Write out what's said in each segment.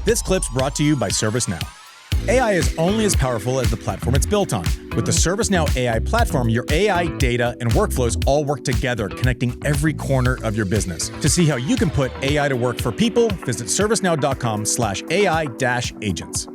This clip's brought to you by ServiceNow. AI is only as powerful as the platform it's built on. With the ServiceNow AI platform, your AI, data, and workflows all work together, connecting every corner of your business. To see how you can put AI to work for people, visit servicenow.com/AI-agents.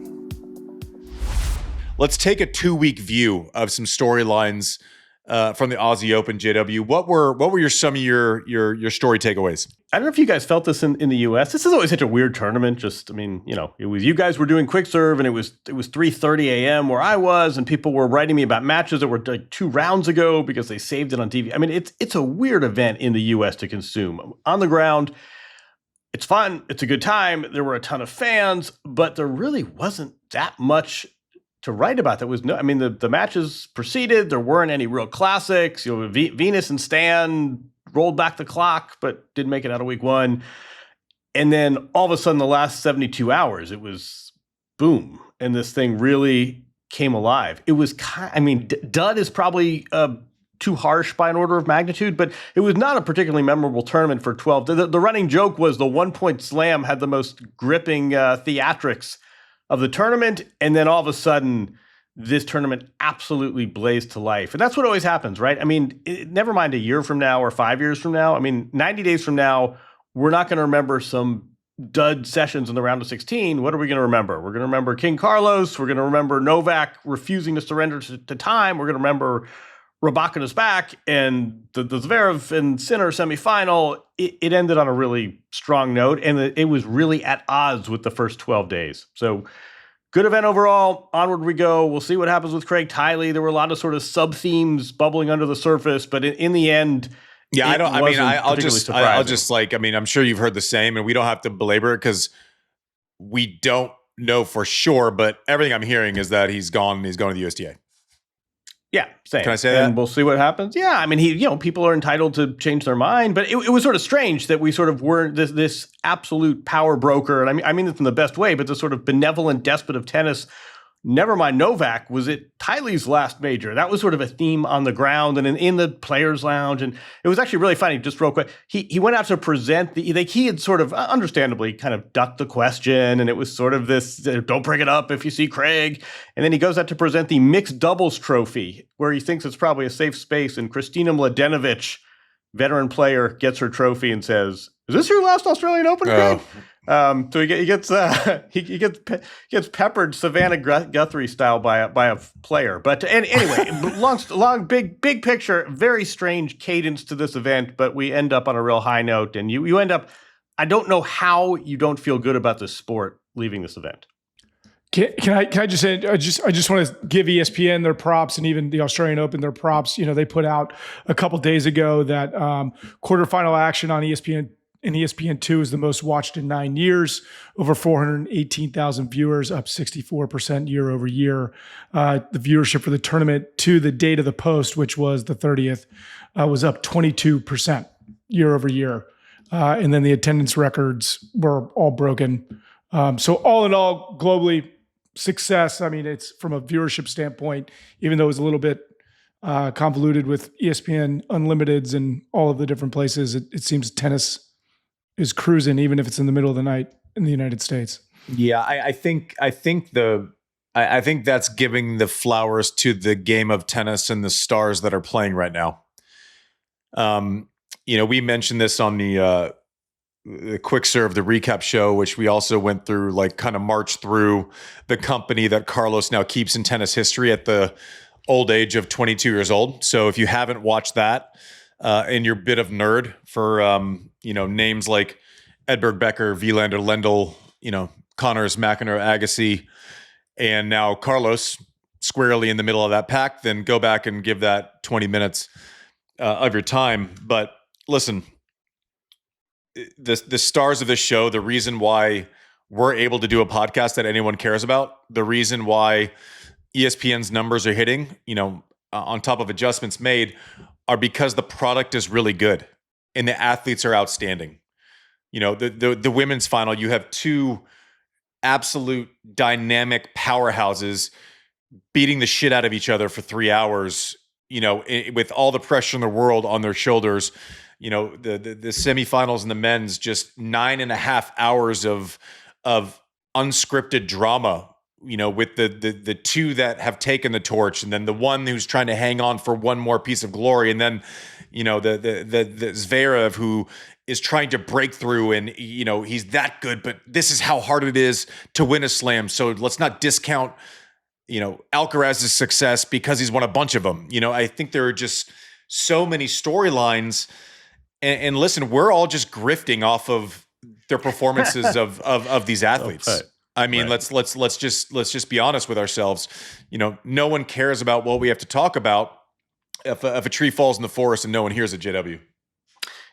Let's take a 2-week view of some storylines from the Aussie Open, JW. What were some of your story takeaways? I don't know if you guys felt this in the U.S. This is always such a weird tournament. It was you guys were doing quick serve, and it was 3:30 a.m. where I was, and people were writing me about matches that were like 2 rounds ago because they saved it on TV. I mean, it's a weird event in the U.S. to consume. On the ground, it's fun. It's a good time. There were a ton of fans, but there really wasn't that much to write about. The matches proceeded. There weren't any real classics. Venus and Stan rolled back the clock, but didn't make it out of week one. And then all of a sudden, the last 72 hours, it was boom. And this thing really came alive. It was dud is probably too harsh by an order of magnitude, but it was not a particularly memorable tournament for 12. The running joke was the 1-point slam had the most gripping theatrics of the tournament. And then all of a sudden, this tournament absolutely blazed to life. And that's what always happens, right? I mean, never mind a year from now or 5 years from now. I mean, 90 days from now, we're not going to remember some dud sessions in the round of 16. What are we going to remember? We're going to remember King Carlos. We're going to remember Novak refusing to surrender to time. We're going to remember Raducanu's back and the Zverev and Sinner semifinal. It ended on a really strong note, and it was really at odds with the first 12 days. So good event overall. Onward we go. We'll see what happens with Craig Tiley. There were a lot of sort of sub-themes bubbling under the surface, but in the end, I'm sure you've heard the same, and we don't have to belabor it because we don't know for sure, but everything I'm hearing is that he's going to the USTA. Yeah, same. Can I say that? And we'll see what happens. Yeah, I mean, people are entitled to change their mind, but it was sort of strange that we sort of weren't this absolute power broker, and I mean this in the best way, but this sort of benevolent despot of tennis. Never mind Novak, was it Tiley's last major? That was sort of a theme on the ground and in the players' lounge, and it was actually really funny. Just real quick, he went out to present he had sort of understandably kind of ducked the question, and it was sort of this don't bring it up if you see Craig, and then he goes out to present the mixed doubles trophy where he thinks it's probably a safe space, and Kristina Mladenovic, veteran player, gets her trophy and says, "Is this your last Australian Open, Craig?" So he gets peppered Savannah Guthrie style by a player. But anyway, long big picture, very strange cadence to this event. But we end up on a real high note, and you end up. I don't know how you don't feel good about this sport leaving this event. Can I just say I just want to give ESPN their props, and even the Australian Open their props. They put out a couple days ago that quarterfinal action on ESPN. And ESPN2 is the most watched in 9 years, over 418,000 viewers, up 64% year over year. The viewership for the tournament to the date of the post, which was the 30th, was up 22% year over year. And then the attendance records were all broken. So all in all, globally, success. I mean, it's from a viewership standpoint, even though it was a little bit convoluted with ESPN Unlimiteds and all of the different places, it seems tennis is cruising, even if it's in the middle of the night in the United States. Yeah, I think that's giving the flowers to the game of tennis and the stars that are playing right now. We mentioned this on the quick serve, the recap show, which we also went through, like kind of marched through the company that Carlos now keeps in tennis history at the old age of 22 years old. So if you haven't watched that, and you're a bit of nerd for, names like Edberg Becker, Wielander, Lendl, Connors, McEnroe, Agassi, and now Carlos squarely in the middle of that pack, then go back and give that 20 minutes of your time. But listen, the stars of this show, the reason why we're able to do a podcast that anyone cares about, the reason why ESPN's numbers are hitting, on top of adjustments made, are because the product is really good and the athletes are outstanding. The women's final, you have two absolute dynamic powerhouses beating the shit out of each other for 3 hours, with all the pressure in the world on their shoulders. The semifinals and the men's, just 9.5 hours of unscripted drama, with the two that have taken the torch, and then the one who's trying to hang on for one more piece of glory, and then the Zverev who is trying to break through, and he's that good, but this is how hard it is to win a slam. So let's not discount Alcaraz's success because he's won a bunch of them. I think there are just so many storylines, and listen, we're all just grifting off of their performances of these athletes. Right. I mean, let's just be honest with ourselves. No one cares about what we have to talk about if a tree falls in the forest and no one hears it. JW.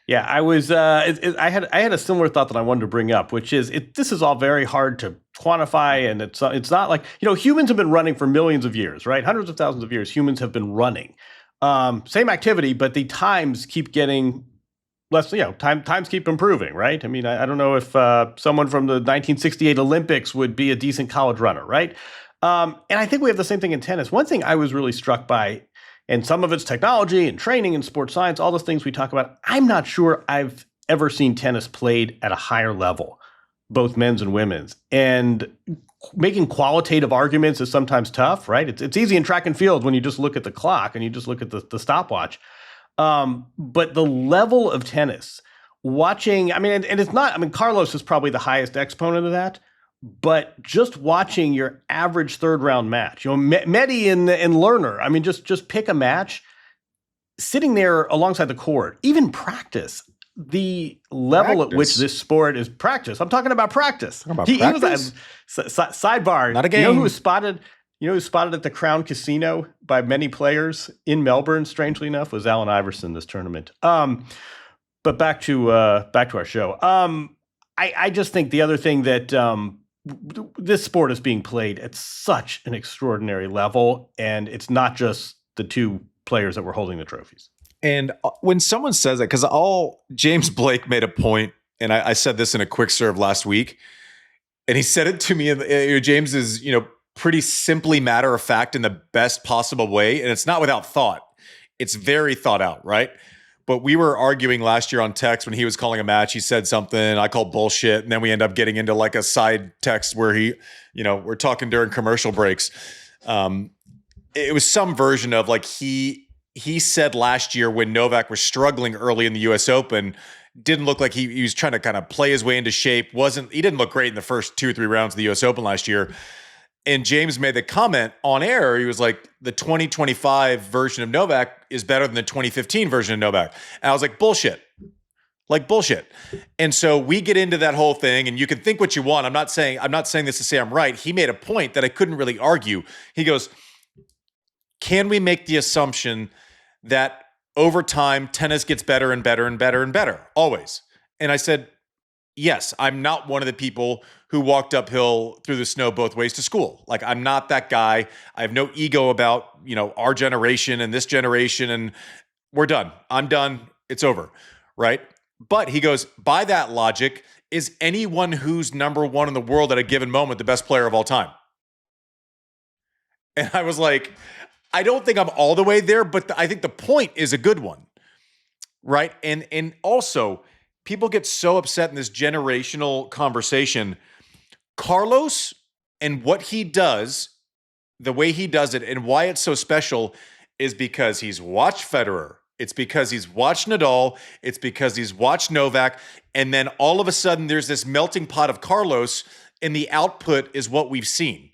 Yeah, I was. I had a similar thought that I wanted to bring up, which is this is all very hard to quantify, and it's not like humans have been running for millions of years, right? Hundreds of thousands of years, humans have been running. Same activity, but the times keep getting less. Times keep improving, right? I mean, I don't know if someone from the 1968 Olympics would be a decent college runner, right? And I think we have the same thing in tennis. One thing I was really struck by. And some of it's technology and training and sports science, all those things we talk about. I'm not sure I've ever seen tennis played at a higher level, both men's and women's. And making qualitative arguments is sometimes tough, right? It's easy in track and field when you just look at the clock and you just look at the stopwatch. But the level of tennis, watching, and it's not, Carlos is probably the highest exponent of that. But just watching your average third round match, Medi and Lerner, just pick a match, sitting there alongside the court, even practice, the level at which this sport is practice. I'm talking about practice. He was sidebar. Not a game. You know who was spotted? At the Crown Casino by many players in Melbourne, strangely enough, was Allan Iverson this tournament. But back to our show. I just think the other thing that this sport is being played at such an extraordinary level, and it's not just the two players that were holding the trophies. And when someone says that, because James Blake made a point, and I said this in a quick serve last week, and he said it to me. James is, pretty simply matter of fact in the best possible way, and it's not without thought. It's very thought out, right? But we were arguing last year on text when he was calling a match. He said something, I called bullshit, and then we end up getting into like a side text where we're talking during commercial breaks. It was some version of like he said last year when Novak was struggling early in the U.S. Open, didn't look like he was trying to kind of play his way into shape. He didn't look great in the first 2 or 3 rounds of the U.S. Open last year. And James made the comment on air. He was like, the 2025 version of Novak is better than the 2015 version of Novak. And I was like, bullshit. Like bullshit. And so we get into that whole thing, and you can think what you want. I'm not saying this to say I'm right. He made a point that I couldn't really argue. He goes, can we make the assumption that over time tennis gets better and better and better and better? Always. And I said, yes, I'm not one of the people who walked uphill through the snow both ways to school. Like, I'm not that guy. I have no ego about, our generation and this generation, and we're done. I'm done. It's over, right? But he goes, by that logic, is anyone who's number one in the world at a given moment the best player of all time? And I was like, I don't think I'm all the way there, but I think the point is a good one, right? And also, people get so upset in this generational conversation. Carlos and what he does, the way he does it, and why it's so special is because he's watched Federer. It's because he's watched Nadal. It's because he's watched Novak. And then all of a sudden, there's this melting pot of Carlos, and the output is what we've seen.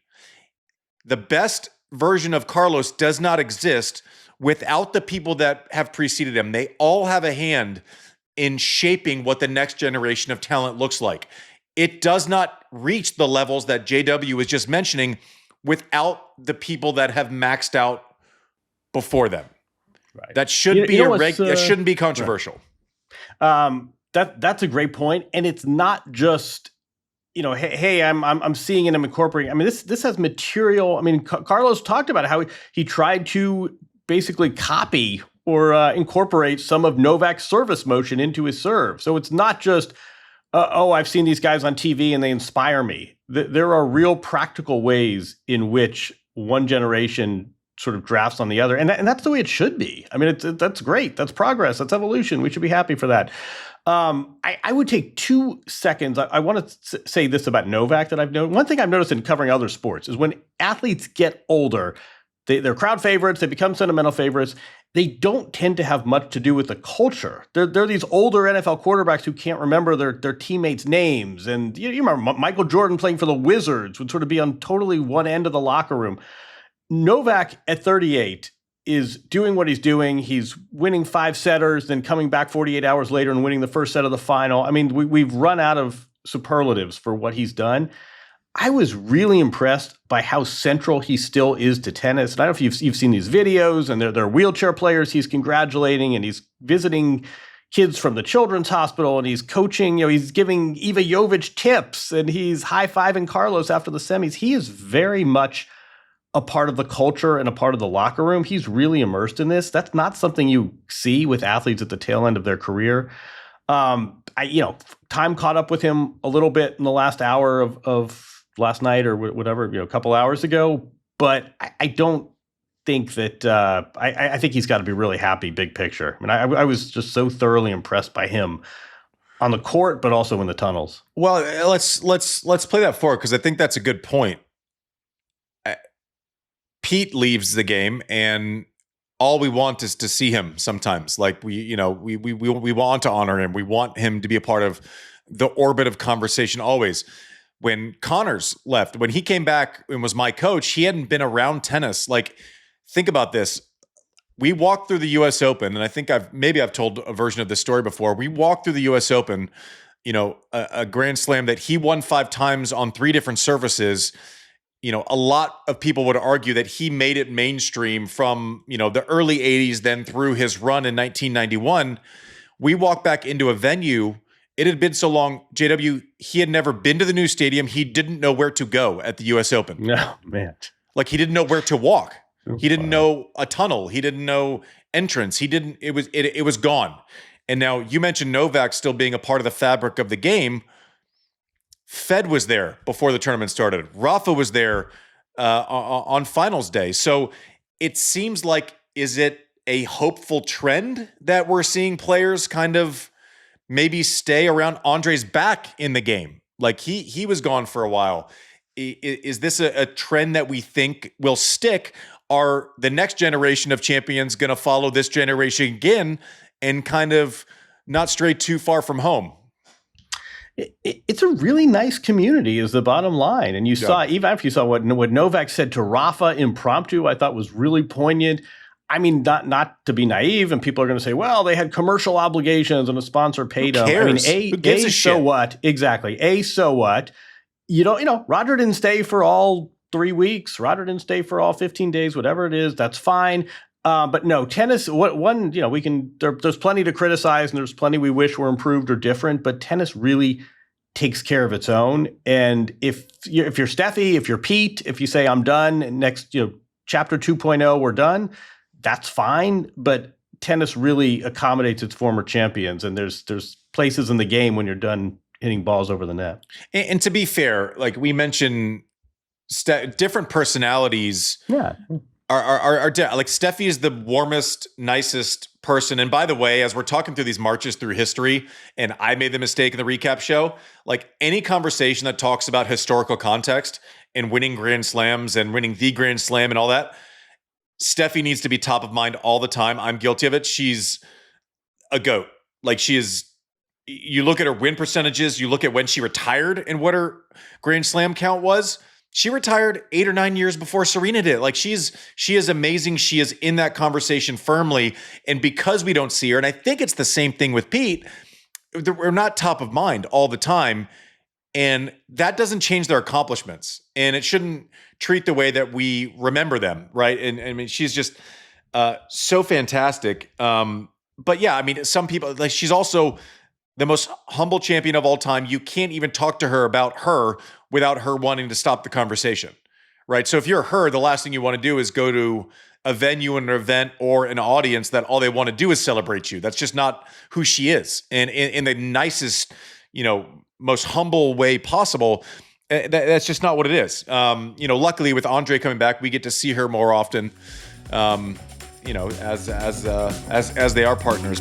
The best version of Carlos does not exist without the people that have preceded him. They all have a hand in shaping what the next generation of talent looks like. It does not reach the levels that JW was just mentioning without the people that have maxed out before them. Right. That should that shouldn't be controversial. Right. That's a great point, and it's not just hey, I'm seeing and I'm incorporating. This has material. Carlos talked about how he tried to basically copy or incorporate some of Novak's service motion into his serve. So it's not just, I've seen these guys on TV and they inspire me. There are real practical ways in which one generation sort of drafts on the other. And that's the way it should be. That's great. That's progress. That's evolution. We should be happy for that. I would take 2 seconds. I want to say this about Novak that I've noticed. One thing I've noticed in covering other sports is when athletes get older, they're crowd favorites, they become sentimental favorites. They don't tend to have much to do with the culture. They're these older NFL quarterbacks who can't remember their teammates' names. And you remember Michael Jordan playing for the Wizards would sort of be on totally one end of the locker room. Novak at 38 is doing what he's doing. He's winning 5 setters, then coming back 48 hours later and winning the first set of the final. I mean, we've run out of superlatives for what he's done. I was really impressed by how central he still is to tennis. And I don't know if you've seen these videos, and they're wheelchair players he's congratulating, and he's visiting kids from the children's hospital, and he's coaching, he's giving Iga Świątek tips, and he's high-fiving Carlos after the semis. He is very much a part of the culture and a part of the locker room. He's really immersed in this. That's not something you see with athletes at the tail end of their career. Time caught up with him a little bit in the last hour of last night or whatever, a couple hours ago. But I don't think that I think he's got to be really happy, big picture. I mean, I was just so thoroughly impressed by him on the court, but also in the tunnels. Well, let's play that forward, because I think that's a good point. Pete leaves the game, and all we want is to see him sometimes. Like we want to honor him. We want him to be a part of the orbit of conversation always. When Connors left, when he came back and was my coach, he hadn't been around tennis. Like, think about this. We walked through the U.S. Open, and I think I've told a version of this story before. We walked through the U.S. Open, a Grand Slam that he won 5 times on 3 different surfaces. A lot of people would argue that he made it mainstream from, the early 80s, then through his run in 1991. We walked back into a venue. It had been so long, JW, he had never been to the new stadium. He didn't know where to go at the U.S. Open. No, man. Like, he didn't know where to walk. He didn't know a tunnel. He didn't know entrance. It was gone. And now you mentioned Novak still being a part of the fabric of the game. Fed was there before the tournament started. Rafa was there on finals day. So it seems like, is it a hopeful trend that we're seeing players kind of maybe stay around? Andre's back in the game. Like, he was gone for a while. Is this a trend that we think will stick? Are the next generation of champions going to follow this generation again and kind of not stray too far from home? It's a really nice community is the bottom line. And you saw, even if you saw what Novak said to Rafa impromptu, I thought was really poignant. I mean, not to be naive, and people are going to say, well, they had commercial obligations and a sponsor paid them. I mean, Who gives a shit? So what? Exactly. So what? Roger didn't stay for all 3 weeks. Roger didn't stay for all 15 days, whatever it is. That's fine. But no, tennis, there's plenty to criticize, and there's plenty we wish were improved or different, but tennis really takes care of its own. And if you're Steffi, if you're Pete, if you say, I'm done, next, chapter 2.0, we're done, that's fine. But tennis really accommodates its former champions, and there's places in the game when you're done hitting balls over the net. And to be fair, like we mentioned, different personalities. Yeah. Are like Steffi is the warmest, nicest person. And by the way, as we're talking through these marches through history, and I made the mistake in the recap show, like any conversation that talks about historical context and winning Grand Slams and winning the Grand Slam and all that, Steffi needs to be top of mind all the time. I'm guilty of it. She's a GOAT. Like, she is. You look at her win percentages, you look at when she retired and what her Grand Slam count was. She retired 8 or 9 years before Serena did. Like, she is amazing. She is in that conversation firmly. And because we don't see her, and I think it's the same thing with Pete, we're not top of mind all the time. And that doesn't change their accomplishments. And it shouldn't treat the way that we remember them, right? And I mean, she's just so fantastic. But yeah, I mean, some people, like, she's also the most humble champion of all time. You can't even talk to her about her without her wanting to stop the conversation, right? So if you're her, the last thing you want to do is go to a venue, an event, or an audience that all they want to do is celebrate you. That's just not who she is. And in the nicest, most humble way possible, that's just not what it is. Luckily with Andre coming back, we get to see her more often, as they are partners.